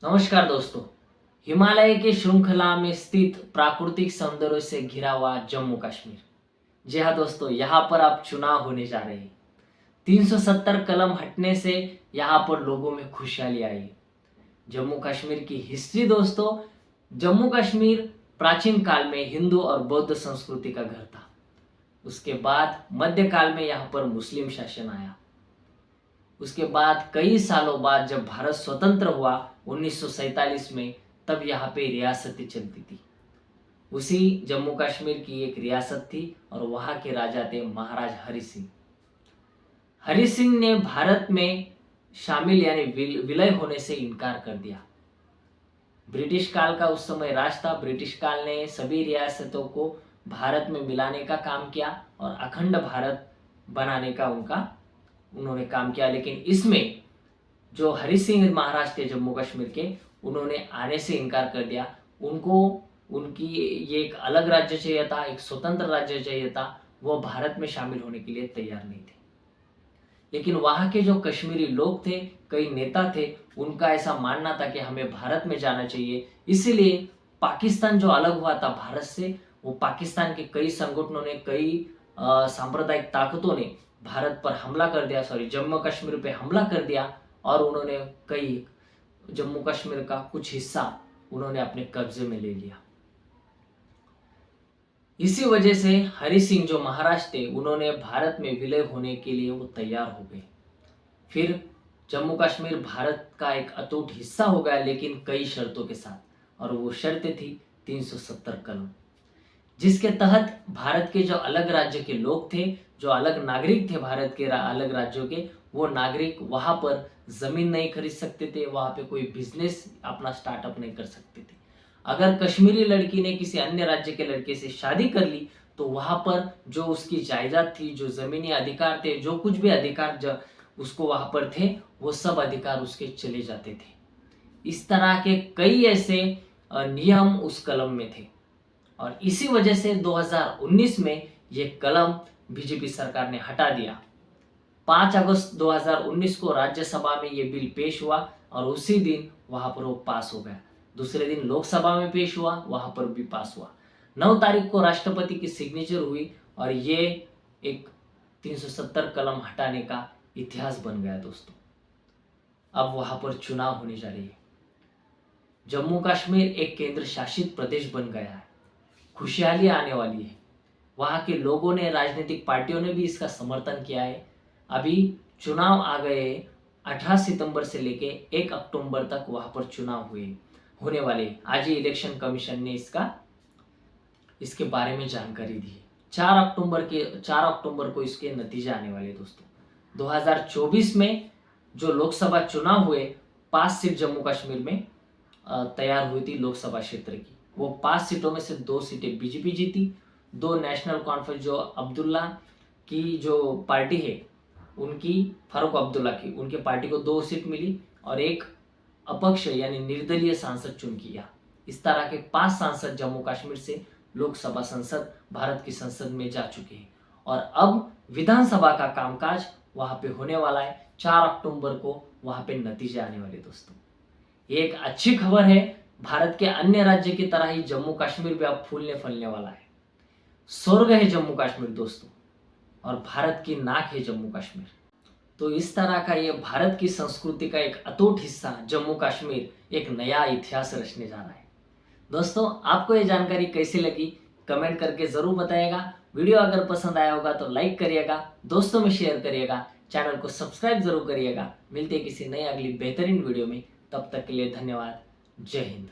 नमस्कार दोस्तों। हिमालय के श्रृंखला में स्थित प्राकृतिक सौंदर्य से घिरा हुआ जम्मू कश्मीर। जी हाँ दोस्तों, यहाँ पर अब चुनाव होने जा रहे हैं। 370 कलम हटने से यहाँ पर लोगों में खुशहाली आई। जम्मू कश्मीर की हिस्ट्री दोस्तों, जम्मू कश्मीर प्राचीन काल में हिंदू और बौद्ध संस्कृति का घर था। उसके बाद मध्यकाल में यहाँ पर मुस्लिम शासन आया। उसके बाद कई सालों बाद जब भारत स्वतंत्र हुआ 1947 में, तब यहाँ पे रियासतें चलती थी। उसी जम्मू कश्मीर की एक रियासत थी और वहाँ के राजा थे महाराज हरि सिंह। हरि सिंह ने भारत में शामिल यानी विलय होने से इनकार कर दिया। ब्रिटिश काल का उस समय राज था। ब्रिटिश काल ने सभी रियासतों को भारत में मिलाने का काम किया और अखंड भारत बनाने का उन्होंने काम किया। लेकिन इसमें जो हरि सिंह महाराज थे जम्मू कश्मीर के, उन्होंने आने से इनकार कर दिया। उनकी ये एक अलग राज्य चाहिए था, एक स्वतंत्र राज्य चाहिए था। वो भारत में शामिल होने के लिए तैयार नहीं थे। लेकिन वहाँ के जो कश्मीरी लोग थे, कई नेता थे, उनका ऐसा मानना था कि हमें भारत में जाना चाहिए। इसीलिए पाकिस्तान जो अलग हुआ था भारत से, वो पाकिस्तान के कई संगठनों ने, कई सांप्रदायिक ताकतों ने भारत पर हमला कर दिया, जम्मू कश्मीर पे हमला कर दिया और उन्होंने कई जम्मू कश्मीर का कुछ हिस्सा उन्होंने अपने कब्जे में ले लिया। इसी वजह से हरि सिंह जो महाराज थे, उन्होंने भारत में विलय होने के लिए वो तैयार हो गए। फिर जम्मू कश्मीर भारत का एक अटूट हिस्सा हो गया, लेकिन कई शर्तों के साथ, और वो शर्तें थी 370 कलम, जिसके तहत भारत के जो अलग राज्य के लोग थे, जो अलग नागरिक थे भारत के अलग राज्यों के, वो नागरिक वहाँ पर ज़मीन नहीं खरीद सकते थे, वहाँ पे कोई बिजनेस अपना स्टार्टअप नहीं कर सकते थे। अगर कश्मीरी लड़की ने किसी अन्य राज्य के लड़के से शादी कर ली, तो वहाँ पर जो उसकी जायदाद थी, जो ज़मीनी अधिकार थे, जो कुछ भी अधिकार उसको वहाँ पर थे, वो सब अधिकार उसके चले जाते थे। इस तरह के कई ऐसे नियम उस कलम में थे और इसी वजह से 2019 में ये कलम बीजेपी सरकार ने हटा दिया। 5 अगस्त 2019 को राज्यसभा में ये बिल पेश हुआ और उसी दिन वहाँ पर वो पास हो गया। दूसरे दिन लोकसभा में पेश हुआ, वहाँ पर भी पास हुआ। 9 तारीख को राष्ट्रपति की सिग्नेचर हुई और ये एक 370 कलम हटाने का इतिहास बन गया दोस्तों। अब वहाँ पर चुनाव होने जा रही है। जम्मू कश्मीर एक केंद्र शासित प्रदेश बन गया है। खुशहाली आने वाली है। वहाँ के लोगों ने, राजनीतिक पार्टियों ने भी इसका समर्थन किया है। अभी चुनाव आ गए। 18 सितंबर से लेके 1 अक्टूबर तक वहाँ पर चुनाव होने वाले। आज ही इलेक्शन कमीशन ने इसके बारे में जानकारी दी है। 4 अक्टूबर को इसके नतीजे आने वाले दोस्तों। 2024 में जो लोकसभा चुनाव हुए, 5 सीट जम्मू कश्मीर में तैयार हुई थी लोकसभा क्षेत्र की। वो 5 सीटों में से 2 सीटें बीजेपी जीती। 2 नेशनल कॉन्फ्रेंस जो अब्दुल्ला की जो पार्टी है, उनकी, फारूक अब्दुल्ला की, उनके पार्टी को 2 सीट मिली और एक अपक्ष यानी निर्दलीय सांसद चुन किया। इस तरह के 5 सांसद जम्मू कश्मीर से लोकसभा संसद, भारत की संसद में जा चुके हैं और अब विधानसभा का कामकाज वहाँ पे होने वाला है। 4 अक्टूबर को वहाँ पे नतीजे आने वाले दोस्तों। ये एक अच्छी खबर है। भारत के अन्य राज्य की तरह ही जम्मू कश्मीर भी अब फूलने फलने वाला है। स्वर्ग है जम्मू कश्मीर दोस्तों और भारत की नाक है जम्मू कश्मीर। तो इस तरह का ये भारत की संस्कृति का एक अटूट हिस्सा जम्मू कश्मीर एक नया इतिहास रचने जा रहा है। दोस्तों, आपको ये जानकारी कैसी लगी कमेंट करके ज़रूर बताइएगा। वीडियो अगर पसंद आया होगा तो लाइक करिएगा, दोस्तों में शेयर करिएगा, चैनल को सब्सक्राइब जरूर करिएगा। मिलते हैं किसी नई अगली बेहतरीन वीडियो में। तब तक के लिए धन्यवाद। जय हिंद।